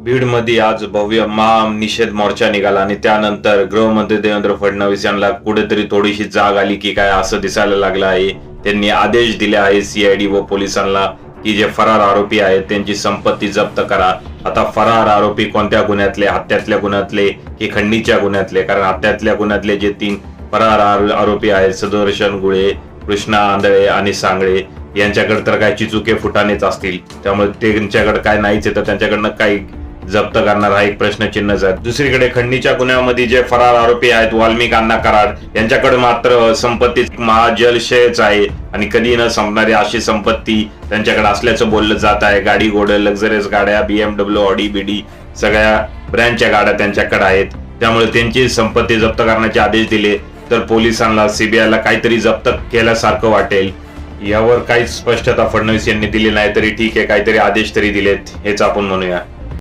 बीडमध्ये आज भव्य निषेध मोर्चा निघाला आणि त्यानंतर गृहमंत्री देवेंद्र फडणवीस यांना कुठेतरी थोडीशी जाग आली की काय असं दिसायला लागलं आहे. त्यांनी आदेश दिले आहे सीआयडी व पोलिसांना की जे फरार आरोपी आहेत त्यांची संपत्ती जप्त करा. आता फरार आरोपी कोणत्या गुन्ह्यातले, हत्यातल्या गुन्ह्यातले की खंडणीच्या गुन्ह्यातले? कारण हत्यातल्या गुन्ह्यातले जे 3 फरार आरोपी आहेत सुदर्शन गुळे, कृष्णा आंधळे आणि सांगळे यांच्याकडे तर काय चिचुके फुटानेच असतील, त्यामुळे त्यांच्याकडे काय नाहीच आहे तर त्यांच्याकडनं काही जप्त करणार हा एक प्रश्नचिन्हच आहे. दुसरीकडे खंडणीच्या गुन्ह्यामध्ये जे फरार आरोपी आहेत वाल्मिक अण्णा कराड यांच्याकडे मात्र संपत्ती महाजलशयच आहे आणि कधी न संपणारी अशी संपत्ती त्यांच्याकडे असल्याचं बोललं जात आहे. गाडी घोडे, लक्झरियस गाड्या, BMW, ऑडी बीडी सगळ्या ब्रँडच्या गाड्या त्यांच्याकडे आहेत. त्यामुळे त्यांची संपत्ती जप्त करण्याचे आदेश दिले तर पोलिसांना, सीबीआयला काहीतरी जप्त केल्यासारखं वाटेल. यावर काहीच स्पष्टता फडणवीस यांनी दिली नाही तरी ठीक आहे, काहीतरी आदेश तरी दिलेत हेच आपण म्हणूया.